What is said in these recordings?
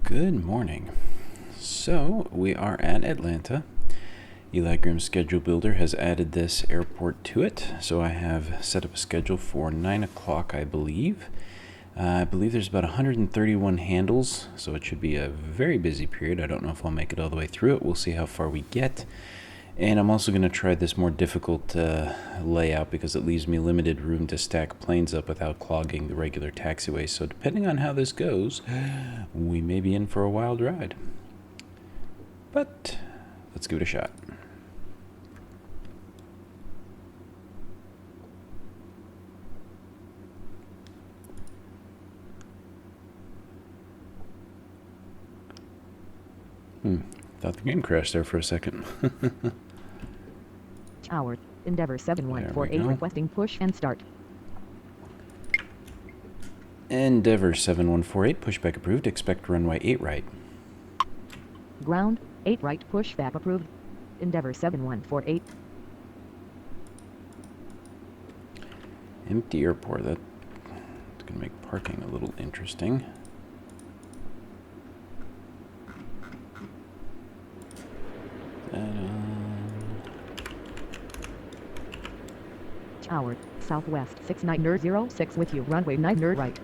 Good morning. So we are at Atlanta. EliGrim Schedule Builder has added this airport to it. So I have set up a schedule for 9 o'clock, I believe. I believe there's about 131 handles, so it should be a very busy period. I don't know if I'll make it all the way through it. We'll see how far we get. And I'm also going to try this more difficult layout because it leaves me limited room to stack planes up without clogging the regular taxiways. So depending on how this goes, we may be in for a wild ride. But let's give it a shot. Thought the game crashed there for a second. Howard, Endeavor 7148 requesting push and start. Endeavor 7148, pushback approved, expect runway 8 right. Ground, 8 right, pushback approved. Endeavor 7148. Empty airport, that's going to make parking a little interesting. Howard, Southwest 6906 with you, runway 9 right.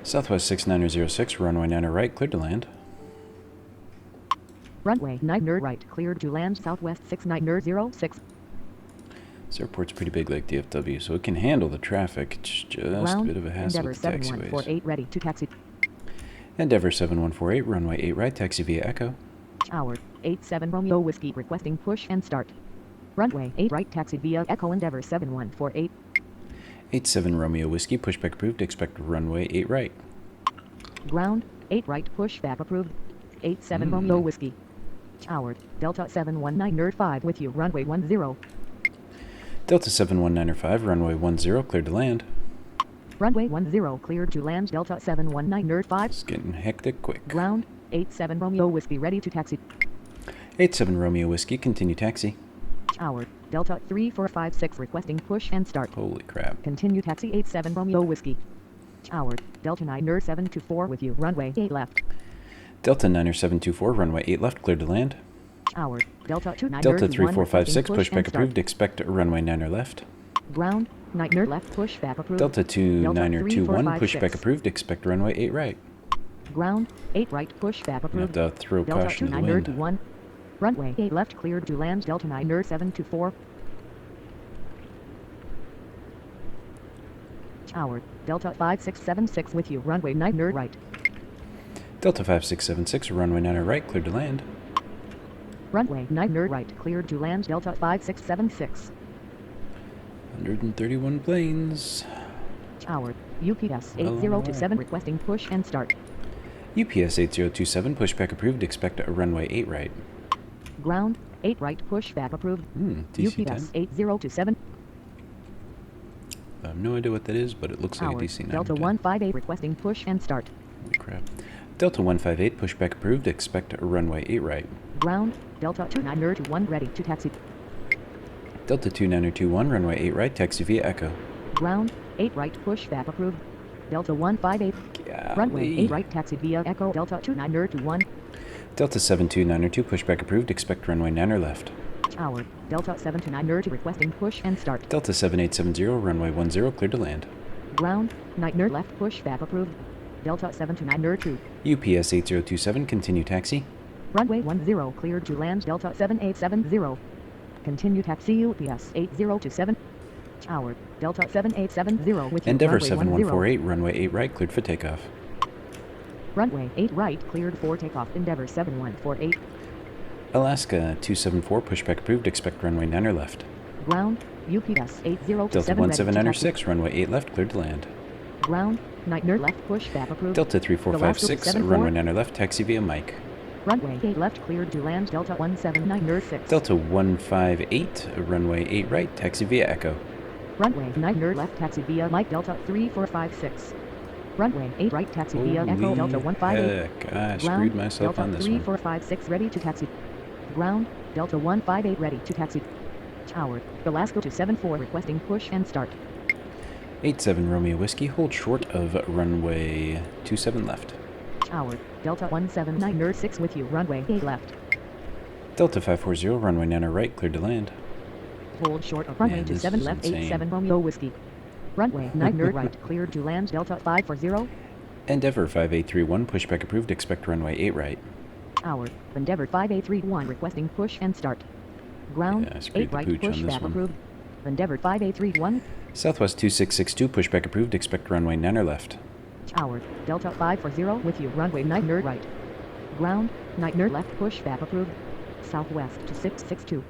Southwest 6906, runway 9 right, cleared to land. Runway 9 right, cleared to land, Southwest 6906. This airport's pretty big like DFW, so it can handle the traffic. It's just Ground, a bit of a hassle Endeavor with the taxiways. 7148 ready to taxi. Endeavor 7148, runway 8 right, taxi via Echo. Howard, 87 Romeo Whiskey requesting push and start. Runway 8 right, taxi via Echo, Endeavor 7148. 87 Romeo Whiskey, pushback approved, expect runway 8 right. Ground, 8 right, pushback approved. 87 Romeo Whiskey. Howard, Delta 719 5 with you, runway 10. Delta 719 runway 10, cleared to land. Runway 10, cleared to land, Delta 719 5. It's getting hectic quick. Ground, 87 Romeo Whiskey ready to taxi. 87 Romeo Whiskey, continue taxi. Howard, Delta 3456 requesting push and start. Holy crap. Continue taxi 87 Romeo Whiskey. Howard, Delta 9724 with you, runway 8 left. Delta 9724, runway 8 left, cleared to land. Howard, Delta 29 Delta 3456, pushback approved, expect runway 9 left. Ground, 9 left, pushback approved. Delta 2921, pushback approved, expect runway 8 right. Ground, 8 right, pushback approved. Have to throw Delta caution to the wind. 2921. Runway 8 left, cleared to land, Delta 9724. Howard, Delta 5676 with you, runway 9 right. Delta 5676, runway 9 right, cleared to land. Runway 9 right, cleared to land, Delta 5676. 131 planes. Howard, UPS 8027 requesting push and start. UPS 8027, pushback approved, expect a runway 8 right. Ground, 8 right, pushback approved. DC-10. UPS 8027. I have no idea what that is, but it looks like Howard, a DC-9. Delta 158 requesting push and start. Holy crap. Delta 158, pushback approved, expect a runway 8 right. Ground, Delta 2921 ready to taxi. Delta 2921, runway 8 right, taxi via Echo. Ground, 8 right, pushback approved. Delta 158. Runway 8 right, taxi via Echo, Delta 2921. Delta 72902, pushback approved, expect runway 9 left. Howard, Delta 729 requesting push and start. Delta 7870, runway 10, cleared to land. Ground, 9 left, pushback approved. Delta 729 UPS 8027, continue taxi. Runway 10, cleared to land, Delta 7870. Continue taxi, UPS 8027. Howard, Delta 7870 with you, Endeavor runway 7148, runway 8 right, cleared for takeoff. Runway 8 right, cleared for takeoff, Endeavor 7148. Alaska 274, pushback approved, expect runway 9 left. Ground, UPS 8027 Delta ready to 1796, runway 8 left, cleared to land. Ground, 9 left, pushback approved. Delta 3456, runway 9 left, taxi via Mike. Runway 8 left, cleared to land, Delta 17906. Delta 158, runway 8 right, taxi via Echo. Runway 9 left, taxi via Mike, Delta 3456. Runway 8 right, taxi via Echo, Delta 158. Heck, I screwed myself Delta on this one. 3456 ready to taxi. Ground, Delta 158 ready to taxi. Howard, Velasco 274 requesting push and start. 87 Romeo Whiskey, hold short of runway 27 left. Tower, Delta 179er6 with you, runway 8 left. Delta 540, runway 9 right, cleared to land. Hold short of runway Man, this 27 is left, insane. 87 Romeo Whiskey. Runway 9 right, cleared to land, Delta 540. Endeavor 5831, pushback approved, expect runway 8 right. Tower, Endeavor 5831 requesting push and start. Ground, Yeah, I screwed 8 the right, pooch on push this back one. approved. Endeavor 5831. Southwest 2662, pushback approved, expect runway 9 left. Tower, Delta 540 with you, runway 9 right. Ground, 9 left, push back approved. Southwest to 662.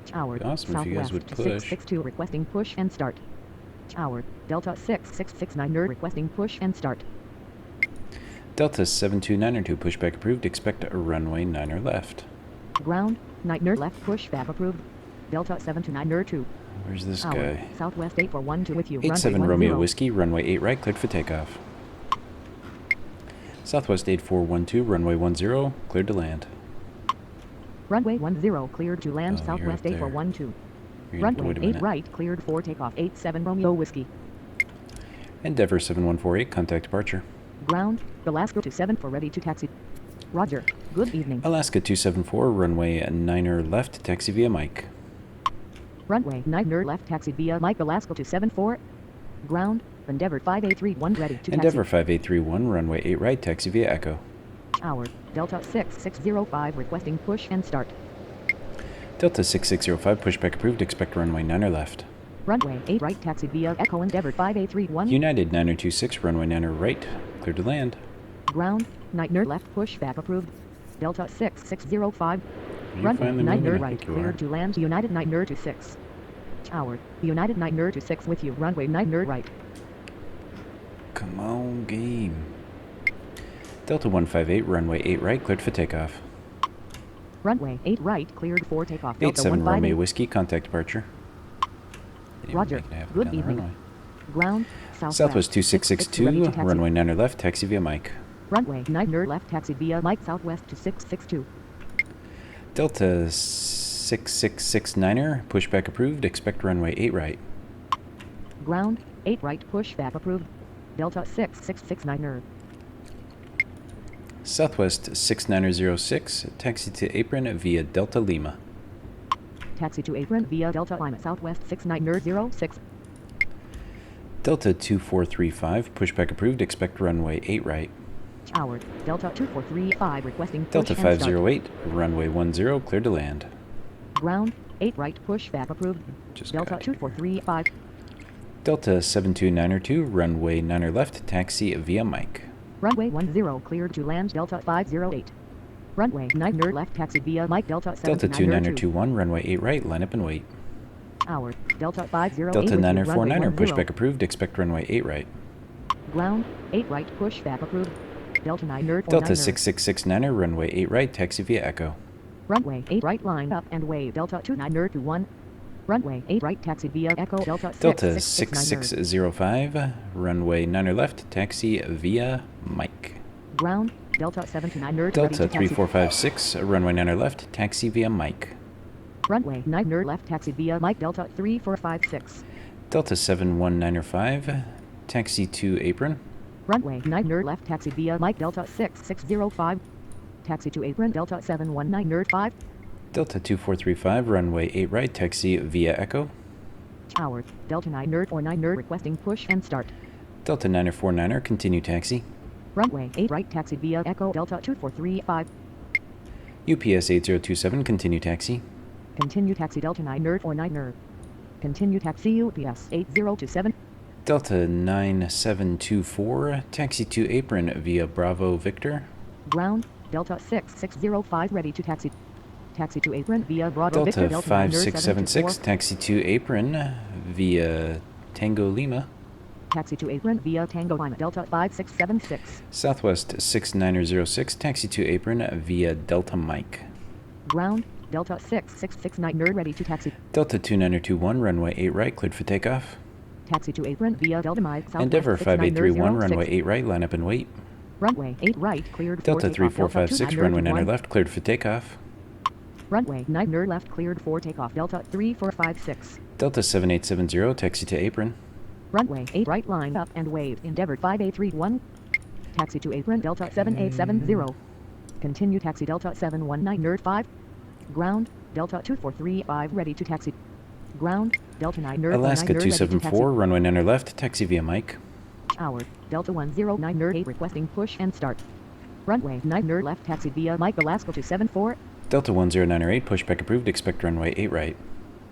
Tower, Awesome if you guys Southwest would to push. 662 requesting push and start. Tower, Delta 6669 requesting push and start. Delta 72902, pushback approved, expect a runway 9 left. Ground, 9 left, push back approved. Delta 729 Where's this Tower, guy? Southwest 8412 with you, 87 runway Romeo 10. Whiskey, runway 8 right, cleared for takeoff. Southwest 8412, runway 10, cleared to land. Runway 10 cleared to land, Oh, you're Southwest up there. 8412. You're gonna have to Runway wait a 8 minute. right, cleared for takeoff, 87 Romeo Whiskey. Endeavor 7148, contact departure. Ground, Alaska 27 for ready to taxi. Roger, good evening. Alaska 274, runway 9 left, taxi via Mike. Runway 9 left, taxi via Mike, Alaska 274. Ground, Endeavor 5831 ready to Endeavor taxi. 5831, runway 8 right, taxi via Echo. Tower, Delta 6605 requesting push and start. Delta 6605, pushback approved, expect runway 9 left. Runway 8 right, taxi via Echo, Endeavor 5831. United 9026, runway 9 right, cleared to land. Ground, 9 left, push back approved. Delta 6605. You're Runway finally 9 moving, I right, think you cleared are. to land, United 9 to 6. Tower, United 9 to 6 with you, runway 9 right. Come on, game. Delta 158, runway 8 right, cleared for takeoff. Runway 8 right, cleared for takeoff. Delta 87 Romeo 158. Whiskey, contact departure. Didn't even Roger, make it halfway good down the evening. runway. Ground, Southwest. Southwest 662 ready to 2662, taxi. runway 9 left, taxi via Mike. Runway 9 left, taxi via Mike, Southwest to 662. Delta 6669er, pushback approved, expect runway 8 right. Ground, 8 right, push back approved. Delta 6669. Southwest 6906, taxi to apron via Delta Lima. Taxi to apron via Delta Lima, Southwest 6906. Delta 2435, pushback approved, expect runway 8 right. Tower, Delta 2435 requesting push Delta and start. 508, runway 10, cleared to land. Ground, 8 right, push back approved. Just Delta got here. 2435. Delta 72902, runway 9 left, taxi via Mike. Runway 10 cleared to land, Delta 508. Runway 9 left, taxi via Mike, Delta Delta 729. 2921, runway 8 right, line up and wait. Tower, Delta 508 Delta with you, runway 949er, 10. pushback approved, expect runway 8 right. Ground, 8 right, push back approved. Delta 9 Delta 6669er, runway 8 right, taxi via Echo. Runway 8 right, line up and wave, Delta 2921. Runway 8 right, taxi via Echo, Delta Delta 6669. 6605, runway 9 left, taxi via Mike. Ground, Delta 729 Delta 3456, runway 9 left, taxi via Mike. Runway 9 left, taxi via Mike, Delta 3456. Delta 71905, taxi to apron. Runway 9 left, taxi via Mike, Delta 6605. Taxi to apron, Delta 71905. Delta 2435, runway 8 right, taxi via Echo. Tower, Delta 949 requesting push and start. Delta 949er, continue taxi. Runway 8 right, taxi via Echo, Delta 2435. UPS 8027, continue taxi. Continue taxi, Delta 949. Continue taxi, UPS 8027. Delta 9724, taxi to apron via Bravo Victor. Ground, Delta 6605 ready to taxi. Taxi to apron via Bravo Victor, Delta Delta 5676, 9724. taxi to apron via Tango Lima. Taxi to apron via Tango Lima, Delta 5676. Southwest 6906, taxi to apron via Delta Mike. Ground, Delta 6669 ready to taxi. Delta 2921, runway 8 right, cleared for takeoff. Taxi to apron via Delta Mike, Southwest Endeavor 5831, 6906. runway 8 right, line up and wait. Runway 8 right, cleared for Delta takeoff. 3456, Delta runway 9 2921. left, cleared for takeoff. Runway 9 left, cleared for takeoff. Delta 3456. Delta 7870, taxi to apron. Runway 8 right, line up and wave. Endeavor 5831. Taxi to apron Delta 7870. Continue taxi Delta 719 Nerd 5. Ground, Delta 2435 ready to taxi. Ground, Delta 9 Nerd Alaska 9 Nerd ready to taxi. 274, runway 9 left, taxi via Mike. Tower, Delta 109 Nerd 8 requesting push and start. Runway 9 Nerd left taxi via Mike Alaska 274. Delta 10908, pushback approved, expect runway 8 right.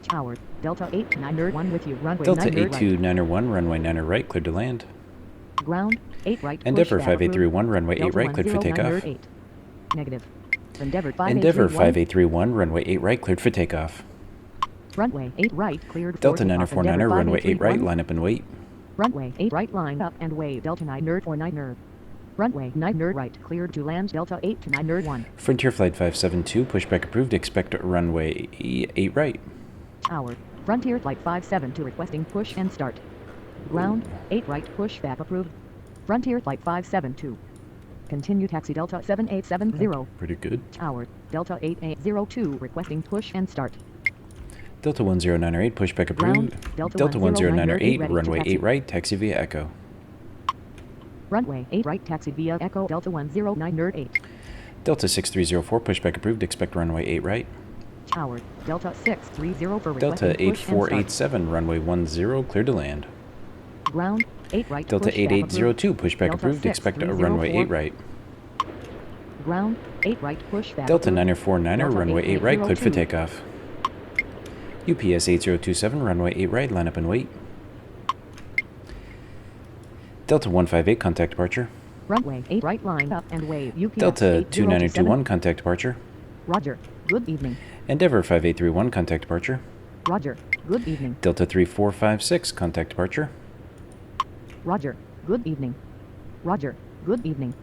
Tower, Delta 8 9 Nerd 1 with you, runway Delta 9 Nerd right. 8291, runway 9 right, cleared to land. Ground, 8 right. Endeavor push, 5831, runway 8 Delta right, cleared for 109 takeoff. Nerd 8. Negative. Endeavor Endeavor 5831. 5831, runway 8 right, cleared for takeoff. Runway 8 right cleared for Delta takeoff. 949er, Endeavor runway 8 right, 5831. line up and wait. Runway 8 right line up and wave Delta 9 Nerd 49 Nerd. Runway 9 Nerd right cleared to land Delta 8 to 9 Nerd 1. Frontier Flight 572, pushback approved, expect runway 8 right. Tower, Frontier Flight 572 requesting push and start. Ground, 8 right pushback approved. Frontier Flight 572. Continue taxi Delta 7870. Pretty good. Tower, Delta 8802 requesting push and start. Delta 10908, pushback Ground, approved. Delta Delta 10908, 10908, ready to runway taxi. 8 right, taxi via Echo. Runway 8 right taxi via Echo Delta 109 Nerd 8. Delta 6304, pushback approved, expect runway 8 right. Tower, Delta 630 for requesting Delta push and start. 8487, runway 10, cleared to land. Ground, 8 right Delta pushback approved. 8802, pushback Delta approved, expect 6304. runway 8 right. Ground, 8 right pushback Delta approved. 949er, Delta runway 8 right, cleared for 8802. takeoff. UPS 8027, runway 8 right, line up and wait. Delta 158, contact departure. Runway 8 right line up and wave UPS Delta 8027. 2921, contact departure. Roger, good evening. Endeavor 5831, contact departure. Roger, good evening. Delta 3456, contact departure. Roger, good evening. Roger, good evening.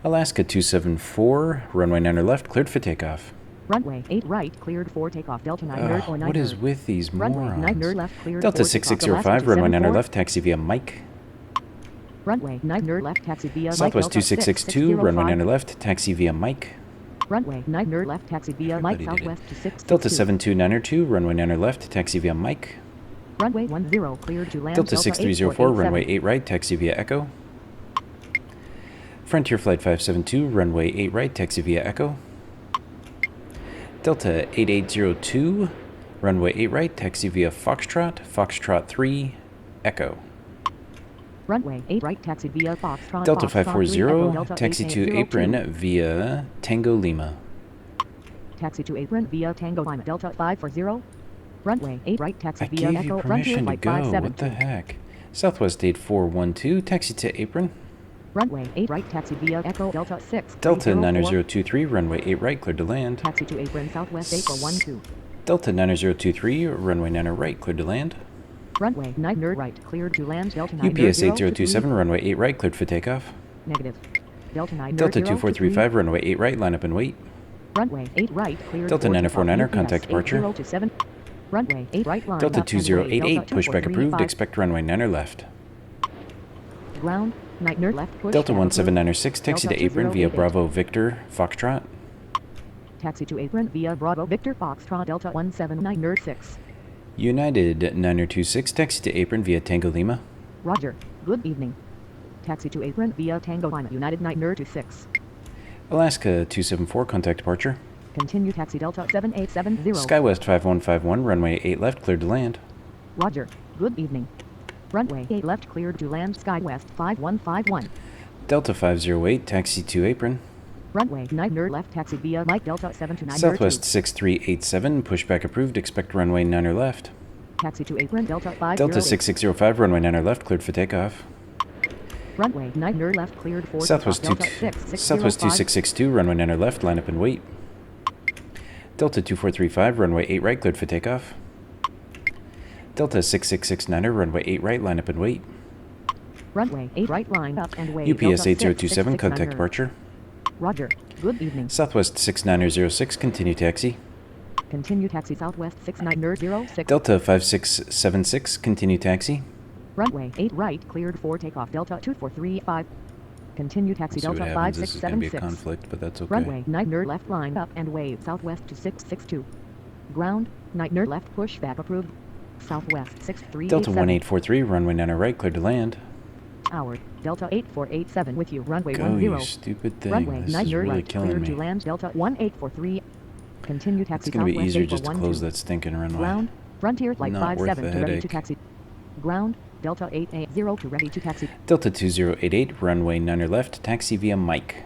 Alaska 274, runway 9 left, cleared for takeoff. Runway 8 right cleared for takeoff Delta 9 Nerd or 9 What is Nerd. with these Runway 9 Nerd morons? left cleared Delta for takeoff. 6605, Alaska runway 9 274. left, taxi via Mike. Runway 9 Nerd left taxi via Mike Southwest Delta 2662, runway 9 6605. left, taxi via Mike. Runway 9 Nerd left taxi via Mike Everybody did it. Southwest to 662. Delta 72902, runway 9 left, taxi via Mike. Runway 10 cleared to land Delta 6304, runway 8 right, taxi via Echo. Frontier Flight 572, runway 8 right, taxi via Echo. Delta 8802, runway 8 right, taxi via Foxtrot, Foxtrot 3, Echo. Runway 8 right taxi via Foxtrot. Delta Foxtrot 3 Echo, 540, Delta taxi to 8802. apron via Tango Lima. Taxi to apron via Tango Lima Delta 540. Runway 8 right taxi I via gave you Echo Frontier permission to Flight go, what 572. the heck? Southwest 8412, taxi to apron. Runway 8 right taxi via Echo Delta 6. Delta 9023, runway 8 right, cleared to land. Taxi to apron Southwest 8412. Delta 9023, runway 9 right, cleared to land. Runway 9 Nerd right cleared to land Delta 9 UPS Nerd 8027, runway 8 right, cleared for takeoff. Negative. Delta 9 Nerd Delta 0 2435, runway 8 right, line up and wait. Runway 8 right cleared Delta for 949er, takeoff. contact UPS departure. 8027. Runway 8 right line Delta up and wave. 2088, Delta pushback approved, 2435. expect runway 9 left. Ground 9 Nerd left push. Delta back approved. 1796, taxi Delta to apron via 2088. Bravo Victor Foxtrot. Taxi to apron via Bravo Victor Foxtrot Delta 179 Nerd 6. United 9026, taxi to apron via Tango Lima. Roger. Good evening. Taxi to apron via Tango Lima United 9 Nerd 26. Alaska 274, contact departure. Continue taxi Delta 7870. SkyWest 5151, runway 8 left, cleared to land. Roger. Good evening. Runway 8 left cleared to land SkyWest 5151. Delta 508, taxi to apron. Runway 9 Nerd left taxi via Mike Delta 729 Southwest 6387, pushback approved, expect runway 9 left. Taxi to apron Delta 508. Delta 6605, runway 9 left, cleared for takeoff. Runway 9 Nerd left cleared for Southwest takeoff, 2 Delta 6605. Southwest 2662, runway 9 left, line up and wait. Delta 2435, runway 8 right, cleared for takeoff. Delta 6669, runway 8 right, line up and wait. Runway 8 right line up and wave. UPS Delta 8027, 6669. contact departure. Roger. Good evening. Southwest 6906, continue taxi. Continue taxi Southwest 69 Nerd 06. Delta 5676, continue taxi. Runway 8 right cleared for takeoff Delta 2435. Continue taxi See what Delta happens. This is going to be a 5676. conflict, but that's okay. Runway 9 Nerd left line up and wave Southwest to 662. Ground 9 Nerd left push back approved. Southwest 6387. Delta 1843, runway 9 right, cleared to land. Tower, Delta 8487 with you, runway Go, 10. you stupid thing. Runway This 9 is really right, killing clear me. to land, Delta 1843. Continue taxi It's going to be southwest easier just to 8412. close that stinking runway. Ground, Frontier Flight Not worth 57 the to ready to headache. taxi. Ground, Delta 880 to ready to taxi. Delta 2088, runway 9 left, taxi via Mike.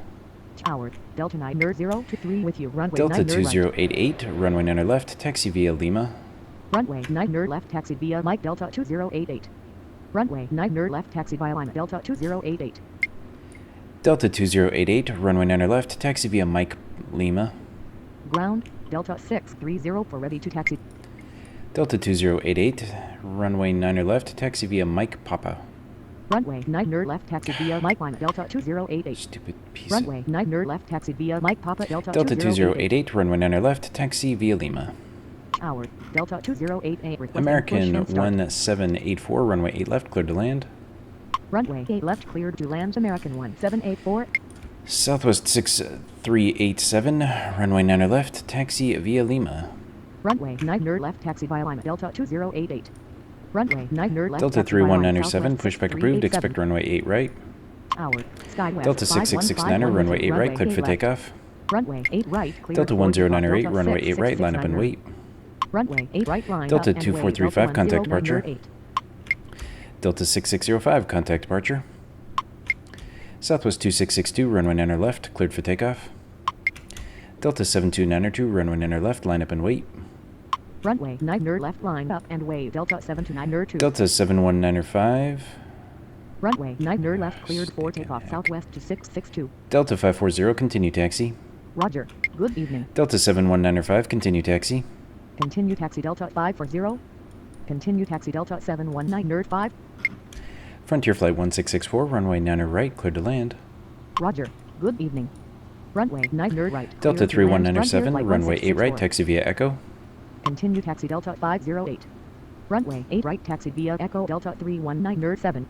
Tower, Delta 90 to 3 with you, runway Delta 9 right. 2088, runway 9 left, taxi via Lima. Runway 9 left, taxi via Mike, Delta 2088. Runway 9 left, taxi via Lima, Delta 2088. Delta 2088, runway 9 left, taxi via Mike, Lima. Ground, Delta 630 for ready to taxi. Delta 2088, runway 9 left, taxi via Mike, Papa. Runway 9 left, taxi via Mike, Lima, Delta 2088. Stupid piece Runway 9 left, taxi via Mike, Papa, Delta Delta 2088. 2088, runway 9 left, taxi via Lima. Tower, Delta 2088, requesting American push and start. 1784, runway 8 left, cleared to land. Runway 8 left, cleared to land, American 1784. Southwest 6387, runway 9 left, taxi via Lima. Runway 9 left, taxi via Lima, Delta 2088. Runway 9 left, Delta taxi via Lima, 3197, Southwest pushback approved, 6387. expect runway 8 right. Tower, Skywest Delta 6669, 5151 runway with 8 you, right, cleared for left. takeoff. Runway 8 right, cleared Delta for takeoff, 1098, Delta runway 8 right, line up and 6669. wait. Runway 8 right, line Delta up and wait, 2435, contact departure. 1098. Delta 6605, contact departure. Southwest 2662, runway 9 left, cleared for takeoff. Delta 7292, runway 9 left, line up and wait. Runway 9 left, line up and wait, Delta 729 Delta 7195. Runway 9 left, cleared for takeoff, Southwest 2662. Delta 540, continue taxi. Roger, good evening. Delta 7195, continue taxi. Continue taxi Delta 540. Continue taxi Delta 719 Frontier Flight 1664, runway 9 right, cleared to land. Roger, good evening. Runway 9 right. Delta cleared to land, 3197, Frontier Flight runway 8 right, 1664. taxi via Echo. Continue taxi Delta 508. Runway 8 right, taxi via Echo, Delta 3197.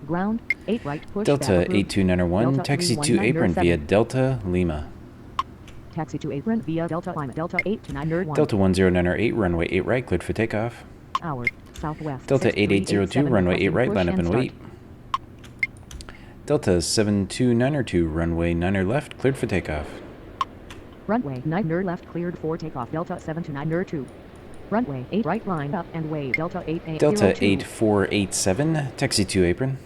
Ground, 8 right, push Delta back approved. 8291, Delta taxi to 3197. apron via Delta Lima. Taxi to apron via Delta Lima, Delta 8291. Delta 1098, runway 8 right, cleared for takeoff. Tower, Southwest. Delta 8802, 6387, runway 8 right, push line up and start. wait. Delta 72902, runway 9 left, cleared for takeoff. Runway 9 left, cleared for takeoff, Delta 729 Runway 8 right, line up and wait, Delta 8802. Delta 8487, taxi to apron.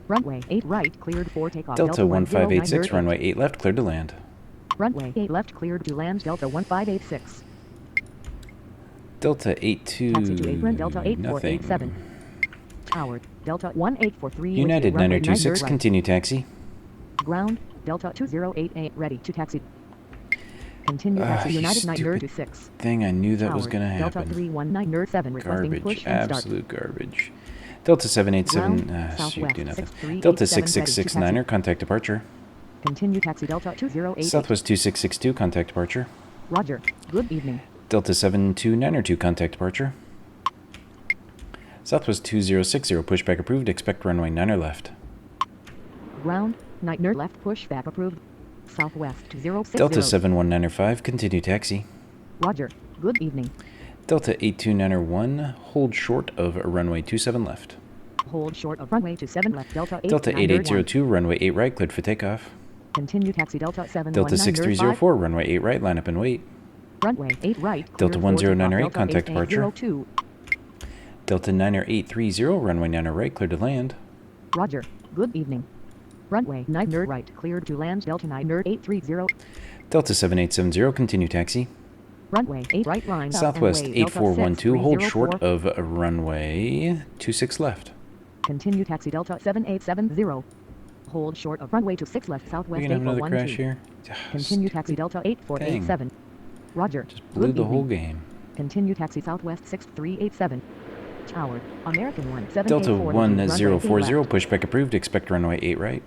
Runway 8 right, cleared for takeoff, Delta 1586, 1098. runway 8 left, cleared to land. Runway 8 left, cleared to land, Delta 1586. Delta 82, Taxi to apron, Delta nothing. 8487. Tower, Delta 1843. with United you, runway 9026, 9 right. continue taxi. Ground, Delta 2088, ready to taxi. Continue taxi, you United stupid 926. Thing, I knew that was Tower, gonna Delta happen. 31907, requesting Garbage, push and start. absolute garbage. Delta 787, Ground, shoot, Southwest do nothing. 6387, Delta ready to 6669, taxi. contact departure. Continue taxi, Delta 2088. Southwest 2662, contact departure. Roger, good evening. Delta 72902, contact departure. Southwest 2060, pushback approved, expect runway 9 left. Ground, 9 left, push back approved. Southwest 2060. Delta 71905, continue taxi. Roger, good evening. Delta 82901, hold short of runway 27 left. Hold short of runway 27 left, Delta 8 Delta 8802, runway 8 right, cleared for takeoff. Continue taxi, Delta 71905. Delta 6304, runway 8 right, line up and wait. Runway 8 right. Delta cleared for takeoff, 1098, Delta contact departure. 8802. Delta 90830, runway 9 right, cleared to land. Roger, good evening. Runway 9 right, cleared to land, Delta 9830. Delta 7870, continue taxi. Runway 8 right, line up Southwest and wait, Delta 8412, hold 6304. short of runway 26 left. Continue taxi, Delta 7870. Hold short of runway 26 left, Southwest We're gonna have another 8412. crash here. Continue taxi, Delta 8487. Roger, Just blew good the whole evening. game. Continue taxi, Southwest 6387. Tower, American 1784. Delta runway 1040, 8 left. pushback approved, expect runway 8 right.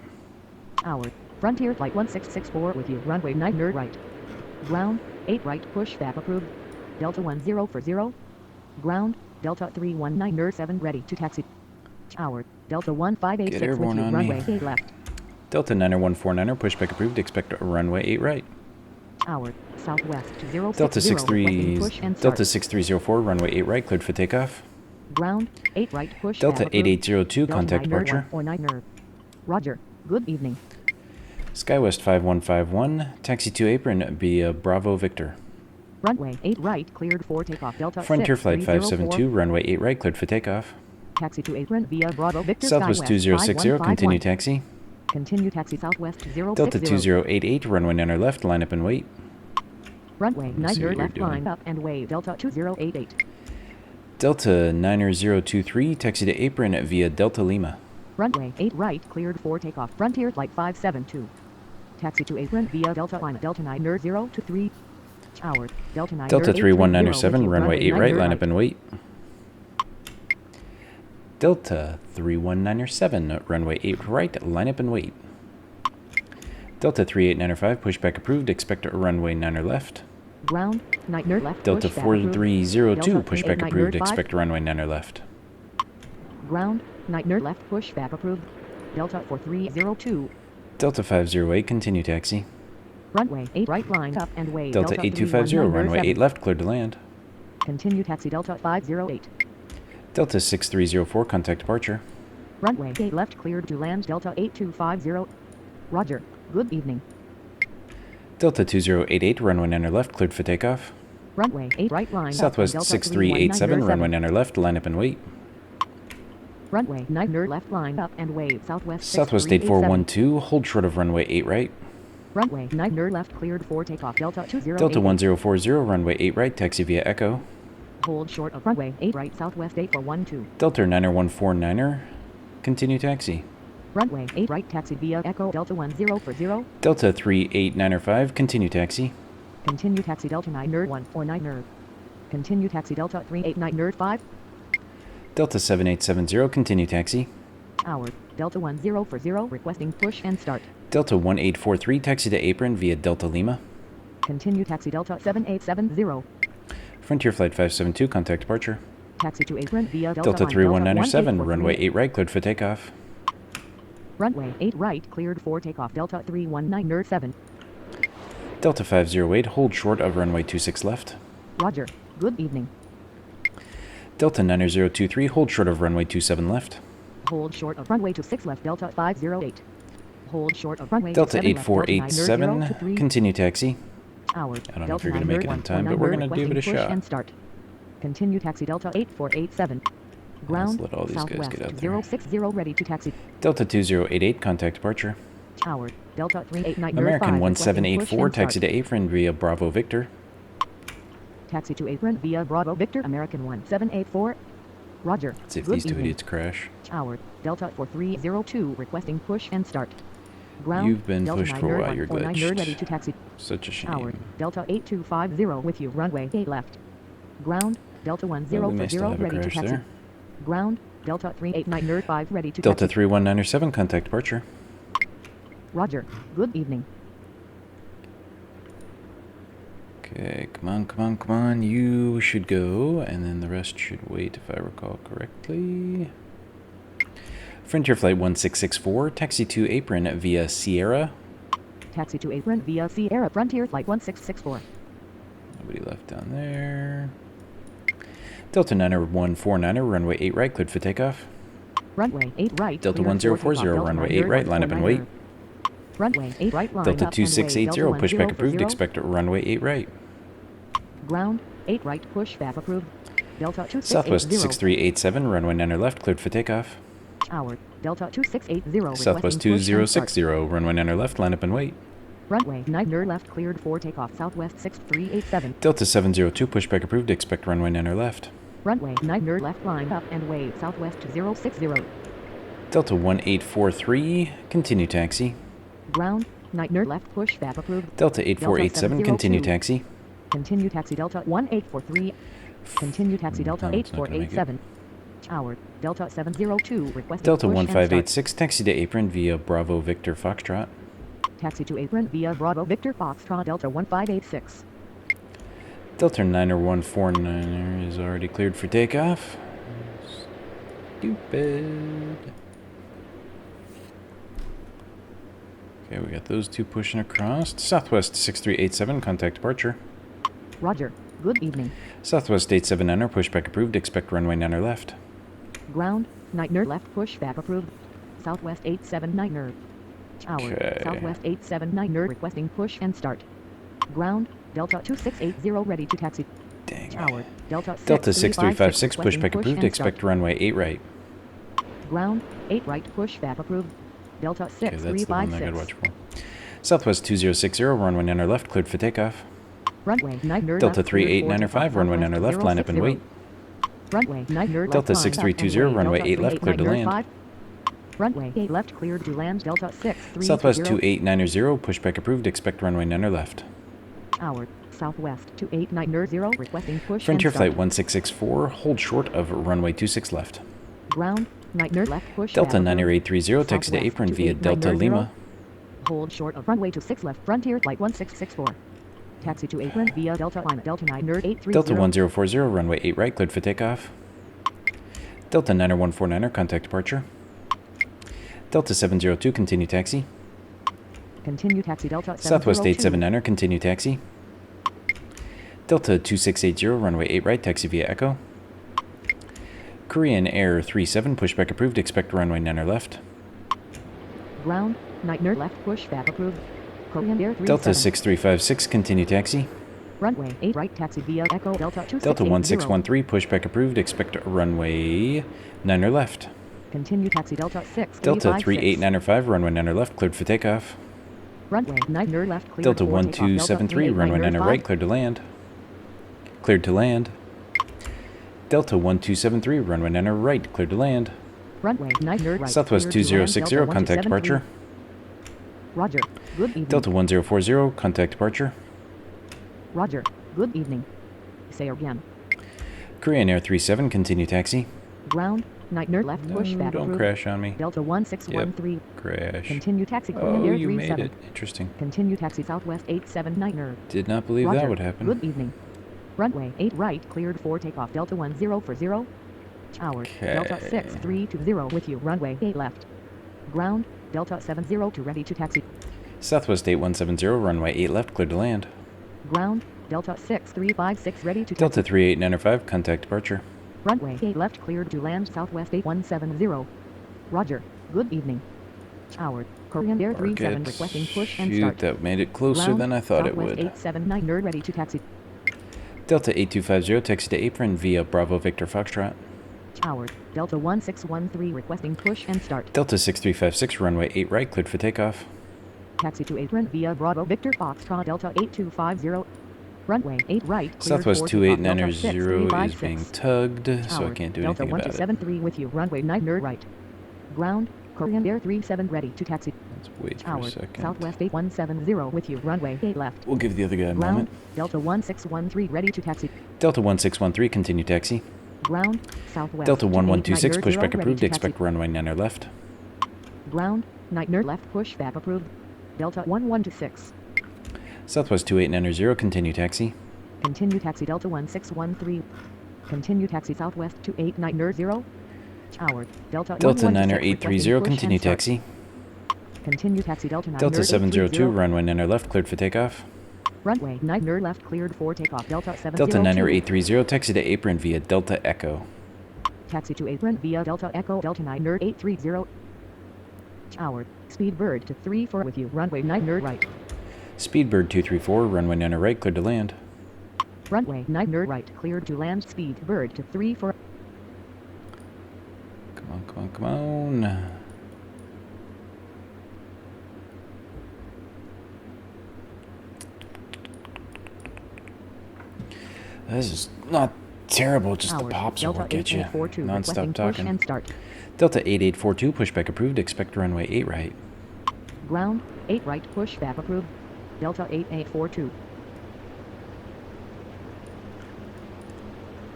Tower, Frontier Flight 1664 with you, runway 9 right. Ground, 8 right, push back approved. Delta 1040. Ground, Delta 31907 ready to taxi. Tower, Delta 1586 Get with airborne you, on runway me. 8 left. Delta 90149, pushback approved, expect runway 8 right. Tower, Southwest 2060. Delta 63, requesting push and Delta start. 6304, runway 8 right, cleared for takeoff. Ground, 8 right, push Delta back approved. 8802, Delta contact departure. 90149. Roger. Good evening. SkyWest 5151, taxi to apron via Bravo Victor. Runway 8 right, cleared for takeoff. Delta Frontier Flight 6304. 572, runway 8 right, cleared for takeoff. Taxi to apron via Bravo Victor. Southwest SkyWest 2060, 5151. continue taxi. Continue taxi Southwest 060. Delta 2088, runway 9 left, line up and wait. Runway Let me see 9 what you're left, doing. line up and wave. Delta 2088. Delta 9023, taxi to apron via Delta Lima. Runway 8 right, cleared for takeoff. Frontier Flight 572. Taxi to apron via Delta Lima. Delta 9023. Tower. Delta 9 Delta 31907, runway 8 right, line up and wait. Delta 31907, runway 8 right, line up and wait. Delta 38905, pushback approved, expect a runway 9 left. Ground, 9 left. Delta pushback approved. 4302, Delta pushback 389 approved, 5. expect a runway 9 left. Ground, 9 left. Pushback approved. Delta 4302. Delta 508, continue taxi. Runway 8 right, line up and wave. Delta 8250, runway 8 left, cleared to land. Continue taxi Delta 508. Delta 6304, contact departure. Runway 8 left, cleared to land. Delta 8250. Roger. Good evening. Delta 2088, runway 9 left, cleared for takeoff. Runway 8 right, line Southwest up. 6387, runway 9 left, line up and wait. Runway 9 left, line up and wave. Southwest Southwest 8412, hold short of runway 8 right. Runway 9 left, cleared for takeoff. Delta 20. Delta 1040, runway 8 right, taxi via Echo. Hold short of runway 8 right. Southwest 8412. Delta 9149er, continue taxi. Runway 8 right, taxi via Echo. Delta 1040. Delta 38905, continue taxi. Continue taxi Delta 9 Continue taxi Delta 389 Delta 7870, continue taxi. Tower. Delta 1040, requesting push and start. Delta 1843, taxi to apron via Delta Lima. Continue taxi Delta 7870. Frontier Flight 572, contact departure. Taxi to apron via Delta Delta line. 3197, 1843. runway 8 right, cleared for takeoff. Runway 8 right, cleared for takeoff. Delta 31907. Delta 508, hold short of runway 26 left. Roger. Good evening. Delta 9023, hold short of runway 27 left. Hold short of runway 26 left. Delta 508. Hold short of runway Delta 27 left. Delta 8487, 9023. continue taxi. Tower. I don't know if Delta you're going to make it on time, but we're going to give it a requesting push shot. and start. Continue taxi Delta 8487. Ground. let all these guys Southwest get out there. 060, ready to taxi. Delta 2088, contact departure. Tower. Delta 389. American 1784, 1784, taxi to apron via Bravo Victor. Taxi to apron via Bravo Victor. American 1784. Roger. Let's see if Good these two evening. idiots crash. Tower. Delta 4302, requesting push and start. Ground. You've been Delta pushed for a while, you're 9149 ready glitched. to taxi. Such a Tower. shame. Delta 8250 with you. Runway 8 left. Ground. Delta Well, we may still 1040 have a ready to crash taxi. there. Ground. Delta 38905 ready to Delta taxi. 3197, contact departure. Roger. Good evening. Okay, come on, come on, come on. You should go, and then the rest should wait if I recall correctly. Frontier Flight 1664, taxi to apron via Sierra. Taxi to apron via Sierra Frontier Flight 1664. Nobody left down there. Delta 9149er, runway 8 right, cleared for takeoff. Runway 8 right. Delta cleared for 1040, takeoff. Delta runway 8 right, line up and wait. 9 Runway 8 right, line Delta up and wait. 2680, Delta pushback approved, 1040. expect runway 8 right. Ground. 8 right, pushback approved. Delta 2680. Southwest 6387, runway 9 left, cleared for takeoff. Tower. Delta 2680. Southwest requesting push and start. 2060, runway 9 left, line up and wait. Runway 9 left, cleared for takeoff. Southwest 6387. Delta 702, pushback approved, expect runway 9 left. Runway 9 left, line up and wave. Southwest 060. Delta 1843, continue taxi. Ground. 9 left, pushback approved. Delta 8487, continue 702. taxi. Continue taxi Delta 1843. Continue taxi Delta No, it's not gonna make it. 8487. Tower. Delta 702. Requesting Delta push and start. 1586, taxi to apron via Bravo Victor Foxtrot. Taxi to apron via Bravo Victor Foxtrot Delta 1586. Delta 9149er is already cleared for takeoff. Stupid. Okay, we got those two pushing across. Southwest 6387, contact departure. Roger. Good evening. Southwest 87er, pushback approved, expect runway 9 left. Ground. 9 left, pushback approved. Southwest 879er. Tower, Okay. Southwest 879er requesting push and start. Ground, Delta 2680 ready to taxi. Dang. Tower, Delta Delta 6356 6356, pushback requesting approved. push and start. Expect runway 8 right. Ground, 8 right pushback approved. Delta Okay, that's the one I gotta 6356. watch for. Southwest 2060, runway 9 left, cleared for takeoff. Runway 9 Delta left, cleared for 3895, takeoff, runway 9 Southwest left, line up and 060. wait. Runway 9 left. Delta line up 6320, and wait. runway Delta 8 left, cleared to 389er land. 5. Runway 8 left cleared to land. Delta 6320. Southwest 289er, pushback approved. Expect runway 9 left. Tower, Southwest 289er requesting push Frontier and start. flight 1664, hold short of runway 26 left. Ground, 9 left push. Delta back approved. 90830, taxi to Southwest apron via 289er Delta Lima. Hold short of runway 26 left. Frontier flight 1664. Taxi to apron via Delta Lima. Delta 9830. Delta 1040, runway 8 right, cleared for takeoff. Delta 90149er, contact departure. Delta 702, continue taxi. Continue taxi Delta 702. Southwest 879er, continue taxi. Delta 2680, runway 8 right, taxi via Echo. Korean Air 37, pushback approved. Expect runway 9 left. Ground, 9 left pushback approved. Korean Air 37. Delta 6356, continue taxi. Runway 8 right taxi via Echo Delta 2680. Delta 1613, pushback approved. Expect runway 9 left. Continue taxi Delta 6. Delta 3895, runway 9 left, cleared for takeoff. Runway 9 left cleared Delta for 1273, takeoff. runway 9 right, cleared to land. Cleared to land. Delta 1273, runway 9 right, cleared to land. Runway 9 right. Southwest cleared to land. 2060, Delta contact 1273. departure. Roger. Good evening. Delta 1040, contact departure. Roger. Good evening. Say again. Korean Air 37, continue taxi. Ground, 9 left No, pushback don't approved. crash on me. Delta 1613. Crash. Continue taxi Korean Oh, Air you 37. made it. Interesting. Continue taxi Southwest 879er. Did not believe Roger. that would happen. Good evening. Runway 8 right cleared for takeoff. Delta 1040. Tower. Delta Okay. 6320 with you. Runway 8 left. Ground. Delta 702 ready to taxi. Southwest 8170, runway 8 left, cleared to land. Ground. Delta 6356 ready to Delta taxi. 3895, contact departure. Runway 8 left cleared to land. Southwest 8170. Roger. Good evening. Tower. Korean Air 37 Target. requesting push and Shoot, start. that made it closer Ground, than I thought it Southwest would. 879 ready to taxi. Delta 8250, taxi to apron via Bravo Victor Foxtrot. Tower. Delta 1613 requesting push and start. Delta 6356, runway 8 right, cleared for takeoff. Taxi to apron via Bravo Victor Foxtrot Delta 8250. Runway 8 right. cleared Southwest for takeoff. Delta 289er 0 is 6356. being tugged, so I Tower, can't do Delta anything about it. 1273 with you. Runway 9 right. Ground. Korean Air 37 ready to taxi. Let's wait for Tower. a second. Southwest 8170 with you. Runway 8 left. We'll give the other guy a Ground. moment. Delta 1613 ready to taxi. Delta 1613, continue taxi. Ground. Southwest. Delta 1126, 2890 pushback ready approved. to taxi. Expect runway 9 left. Ground. 9 left pushback approved. Delta 1126. Southwest 289er 0, continue taxi. Continue taxi Delta 1613. Continue taxi Southwest 289er. Tower. Delta Delta 116 9er 830, requesting push continue and start. taxi. Continue taxi Delta 9er Delta 702, 830. runway 9 left, cleared for takeoff. Runway 9 left cleared for takeoff. Delta 702. Delta 9er 830, taxi to apron via Delta Echo. Taxi to apron via Delta Echo. Delta 9er 830. Tower. Speedbird to 34 with you. Runway 9 right. Speedbird 234, runway 9 right, cleared to land. Runway 9 right. Cleared to land. Speedbird to 34. Come on, come on, come on. This is not terrible, just Tower. the pops Delta will get you. 8842 Non-stop requesting push talking. and start. Delta 8842, pushback approved. Expect runway 8 right. Ground. 8 right. Pushback approved. Delta 8842.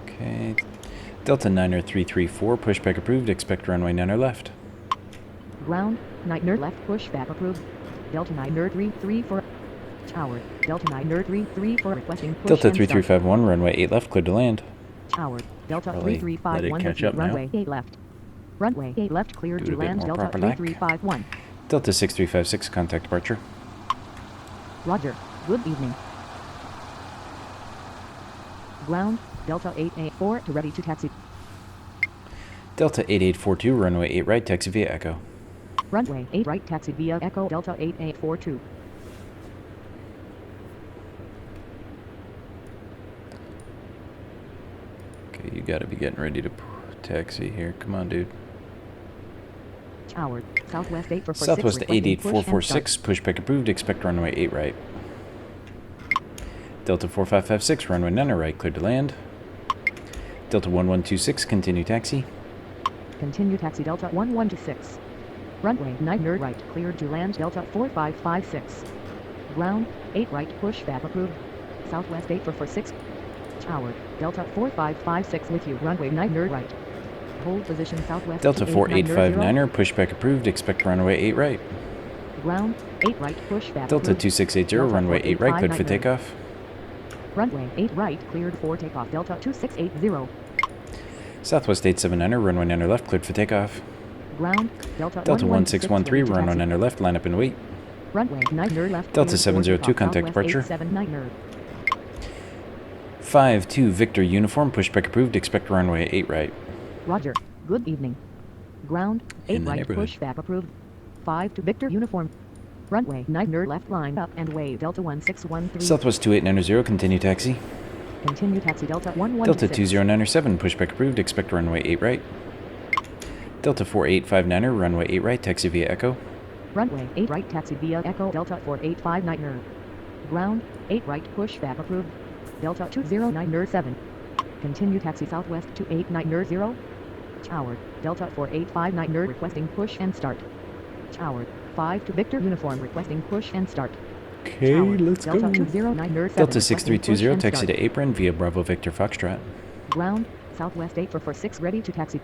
Okay. Delta 9er 334, pushback approved. Expect runway 9 left. Ground. 9 left. Pushback approved. Delta 9 334. Tower. Delta 9 334 requesting push Delta and start. 3351, runway 8 left, cleared to land. Tower. Delta Probably let it 3351 catch with you. up now. Runway 8 left. Runway 8 left cleared Do it to a bit land. more Delta proper like. 3351. Delta 6356, contact departure. Roger. Good evening. Ground. Delta 884 to ready to taxi. Delta 8842, runway 8 right, taxi via Echo. Runway 8 right, taxi via Echo Delta 8842. Okay, you gotta be getting ready to taxi here. Come on, dude. Tower, Southwest 8 for Southwest 6, requesting push and 88446, pushback approved, expect runway 8 right. Delta 4556, runway 9 right, cleared to land. Delta 1126, continue taxi. Continue taxi Delta 1126. Runway 9 right, cleared to land Delta 4556. Ground, 8 right, pushback approved. Southwest 8 for 6. Tower, Delta 4556 with you, runway 9 right. Hold position Southwest Delta 4859er, 2890. pushback approved, expect runway 8 right. Ground, 8 right, pushback Delta approved. 2680, Delta runway 8 right, cleared for 4859er. takeoff. Runway 8 right, cleared for takeoff Delta 2680. Southwest 879er, runway 9 left, cleared for takeoff. Ground, Delta 1613, runway 9 left, line up and wait. Runway 9 left. Delta cleared for 702, takeoff, contact Southwest departure. 879er. 52 Victor uniform, pushback approved, expect runway 8 right. Roger. Good evening. Ground, 8 In the right, neighborhood. pushback approved. 5 to Victor uniform. Runway 9 left, line up and wave Delta 1613. Southwest 2890, continue taxi. Continue taxi Delta 1126. Delta 2097, pushback approved, expect runway 8 right. Delta 4859er, runway 8 right, taxi via Echo. Runway 8 right, taxi via Echo Delta 4859er. Ground, 8 right, pushback approved. Delta 20907. Continue taxi Southwest 2890. Tower, Delta 4859er requesting push and start. Tower, 5 to Victor uniform requesting push and start. Okay, Tower, let's Delta go. 20907 Delta requesting push 6320, and taxi start. to apron via Bravo Victor Foxtrot. Ground, Southwest 8 for 6 ready to taxi.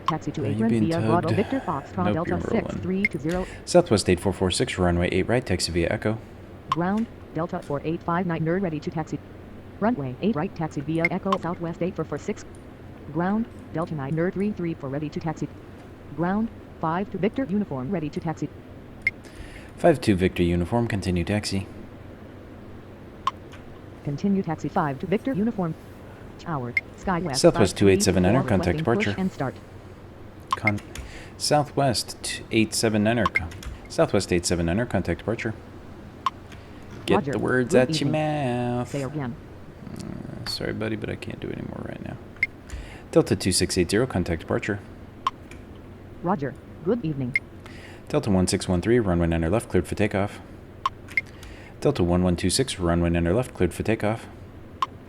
Taxi to Are you apron being via Bravo tugged? Victor Foxtrot Nope, Delta you're rolling. 6320. Southwest 8446, runway 8 right, taxi via Echo. Ground, Delta 4859er ready to taxi. Runway 8 right, taxi via Echo Southwest 8 for 6. Ground, Delta 933 for ready to taxi. Ground, 5 to Victor uniform ready to taxi. 52 Victor uniform, continue taxi. Continue taxi 5 to Victor uniform. Tower, Skywest. Southwest 2879er, 5324, contact requesting departure. push and start. Southwest 879er, Southwest 879er, contact departure. Get Roger. the words Good out your evening. mouth. Say again. Sorry, buddy, but I can't do any more right now. Delta 2680, contact departure. Roger. Good evening. Delta 1613, runway 9 left, cleared for takeoff. Delta 1126, runway 9 left, cleared for takeoff.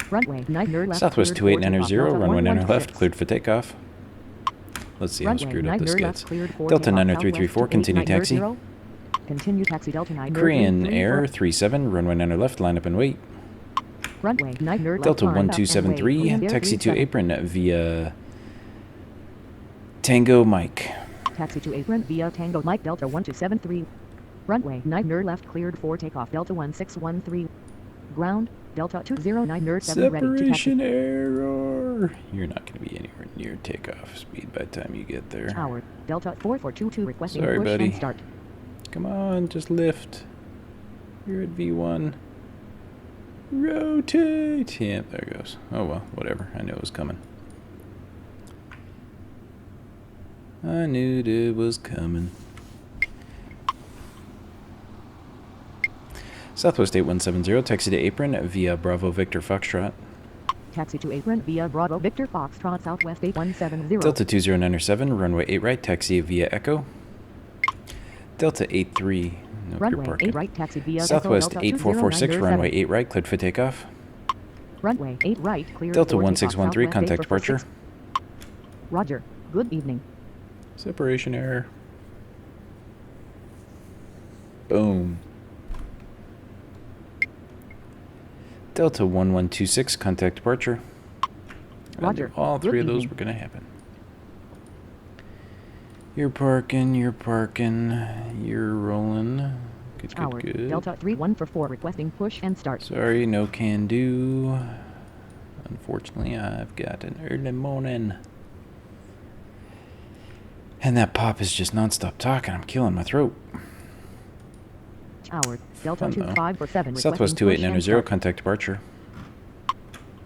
Runway 9 left. Southwest cleared for 2890, takeoff, Delta runway 9 left, 116. cleared for takeoff. Let's see how Runway screwed up 9 this left, gets. cleared for Delta takeoff, 9034, Southwest continue taxi. 2890. Continue taxi Delta 9 Korean Air 37, runway 9 left, line up and wait. Runway 9 left. Delta line up and wait. 1273, Korean Air taxi to 37. apron via Tango Mike. Taxi to apron via Tango Mike Delta 1273. Runway 9 left, cleared for takeoff Delta 1613. Ground, Delta 20907 ready to taxi. Separation error. You're not going to be anywhere near takeoff speed by the time you get there. Tower, Delta 4422 requesting Sorry, push buddy. and start. Come on, just lift. You're at V1. Rotate. Yeah, there it goes. Oh well, whatever. I knew it was coming. I knew it was coming. Southwest 8170, taxi to apron via Bravo Victor Foxtrot. Taxi to apron via Bravo Victor Foxtrot Southwest 8170. Delta 2097, runway 8 right, taxi via Echo. Delta 83, nope, you're Runway parking. 8 right, taxi via Southwest Echo Delta 8446, 20907. runway 8 right, cleared for takeoff. Runway 8 right, cleared Delta for takeoff, 1613, Southwest contact 8 for departure. 6. Roger. Good evening. Separation error. Boom. Delta 1126, contact departure. I knew Roger. all Good three of those evening. were going to happen. You're parking, you're rolling. Good, Tower, good, good. Delta 3144 requesting push and start. Sorry, no can do. Unfortunately, I've got an early morning. And that pop is just nonstop talking. I'm killing my throat. Tower, Delta Fun, though. 2547 Southwest requesting push and 2890, start. contact departure.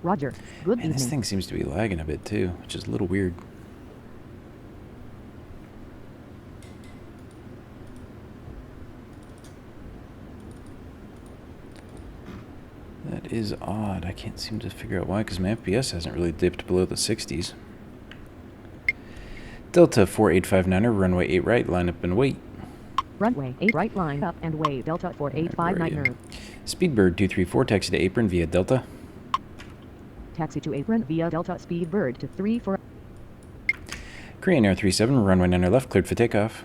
Roger. Good Man, this evening. thing seems to be lagging a bit too, which is a little weird. That is odd. I can't seem to figure out why, because my FPS hasn't really dipped below the 60s. Delta 4859er, runway 8 right, line up and wait. Runway 8 right, line up and wait. Delta 4859er. Speedbird 234, taxi to apron via Delta. Taxi to apron via Delta. Speedbird to 34. Korean Air 37, runway 9 left, cleared for takeoff.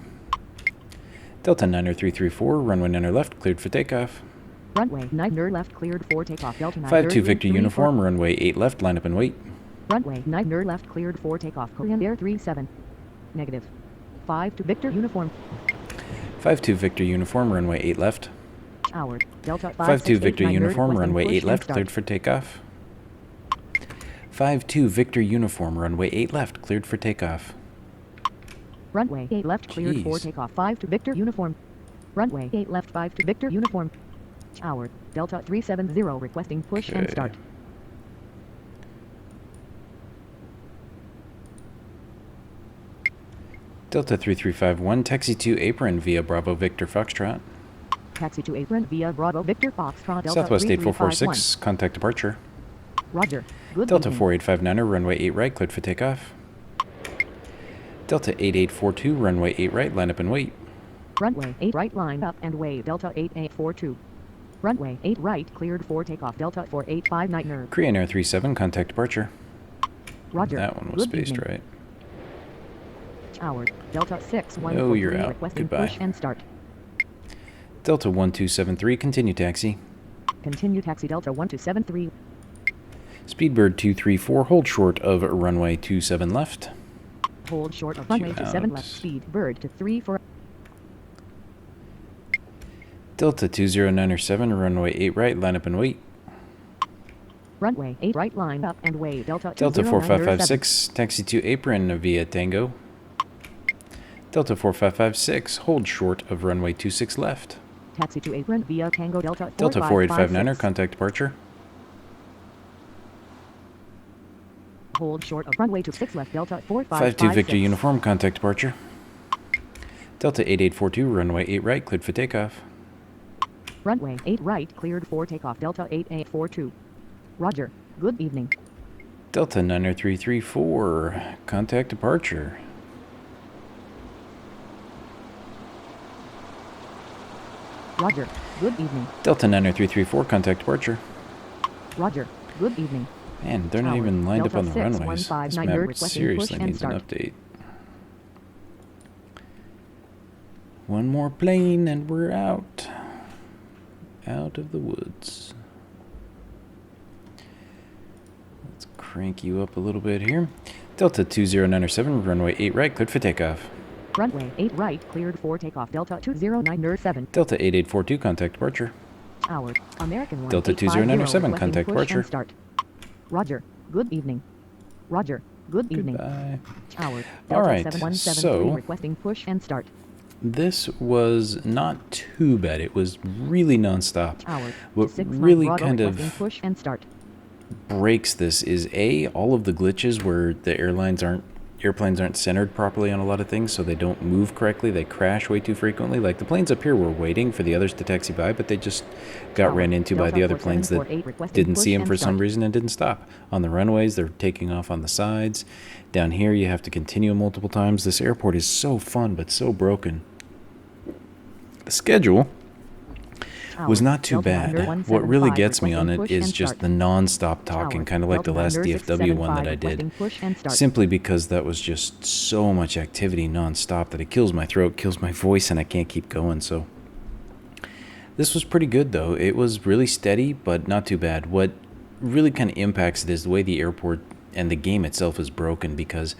Delta 9334, runway 9 left, cleared for takeoff. Runway 9 left, cleared for takeoff. Delta 52 Victor Uniform, runway 8 left, line up and wait. Runway 9 left, cleared for takeoff. Korean Air 37. Negative. 52 Victor Uniform. 52 Victor Uniform, runway 8 left. Tower. Delta 52 Victor Uniform, runway 8 left, start. cleared for takeoff. 52 Victor Uniform, runway 8 left, cleared for takeoff. Runway 8 left, cleared for Jeez. takeoff. 52 Victor Uniform. Runway 8 left, 52 Victor Uniform. Tower. Delta 370 requesting push and Okay. start. Delta 3351, taxi to apron via Bravo Victor Foxtrot. Taxi to apron via Bravo Victor Foxtrot. Delta Southwest 3351. 8446, contact departure. Roger. Good Delta evening. 4859er, runway 8 right, cleared for takeoff. Delta 8842, runway 8 right, line up and wait. Runway 8 right, line up and wait. Delta 8842. Runway 8 right, cleared for takeoff. Delta 4859er. Korean Air 37, contact departure. Roger. That one was Good spaced evening. right. Tower. Delta 6143 Oh, you're out. requesting Goodbye. push and start. Delta 1273, continue taxi. Continue taxi Delta 1273. Speedbird 234, hold short of runway 27 left. Hold short of runway 27 out. left. Speed bird to 34. Delta 20907, runway 8 right, line up and wait. Runway 8 right, line up and wait. Delta Delta 20907. 4556, taxi to apron via Tango. Delta 4556, hold short of runway 26 left. Taxi to apron via Tango Delta Delta 4859er, 4556. contact departure. Hold short of runway 26 left. Delta 52 4556. Victor Uniform, contact departure. Delta 8842, runway 8 right, cleared for takeoff. Runway 8 right, cleared for takeoff. Delta 8842. Roger. Good evening. Delta 90334, contact departure. Roger. Good evening. Delta 90334, contact departure. Roger. Good evening. Man, they're not Tower, even lined Delta up on the runways. This 6159, map requesting seriously push and needs an start. update. One more plane and we're out. Out of the woods. Let's crank you up a little bit here. Delta 20907, runway 8 right, cleared for takeoff. Runway 8 right, cleared for takeoff. Delta 20907. Delta 8842, contact departure. Tower. American 1. Delta 2097, contact departure. Start. Roger. Good evening. Roger. Good evening. Goodbye. Tower. All Delta right, 7173 so- requesting push and start. This was not too bad. It was really nonstop. Tower. What 6 really Bravo kind requesting of push and start. breaks this is all of the glitches where the airplanes aren't centered properly on a lot of things, so they don't move correctly. They crash way too frequently. Like the planes up here were waiting for the others to taxi by, but they just got Tower, ran into by Delta the other planes that 4748 requesting didn't push see them and for some start. reason and didn't stop. On the runways, they're taking off on the sides. Down here, you have to continue multiple times. This airport is so fun, but so broken. The schedule was Tower, not too Delta bad. 175 What really gets me on requesting it push is and just start. the non-stop talking, Tower, kind of like the Delta last DFW one that I 675 did. requesting push and start. Simply because that was just so much activity non-stop that it kills my throat, kills my voice, and I can't keep going. So this was pretty good, though. It was really steady, but not too bad. What really kind of impacts it is the way the airport and the game itself is broken, because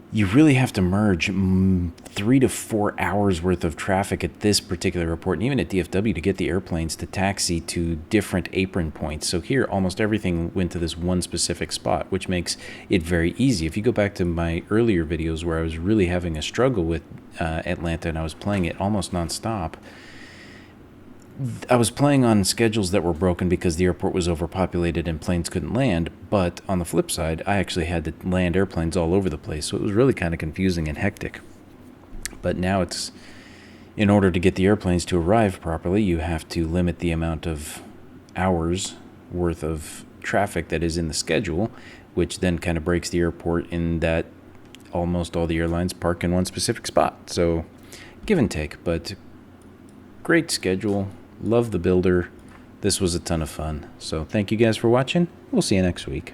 you really have to merge 3 to 4 hours worth of traffic at this particular airport, and even at DFW, to get the airplanes to taxi to different apron points. So here, almost everything went to this one specific spot, which makes it very easy. If you go back to my earlier videos where I was really having a struggle with Atlanta and I was playing it almost nonstop, I was playing on schedules that were broken because the airport was overpopulated and planes couldn't land, but on the flip side, I actually had to land airplanes all over the place, so it was really kind of confusing and hectic. But now it's, in order to get the airplanes to arrive properly, you have to limit the amount of hours worth of traffic that is in the schedule, which then kind of breaks the airport in that almost all the airlines park in one specific spot. So give and take, but great schedule. Love the builder. This was a ton of fun. So thank you guys for watching. We'll see you next week.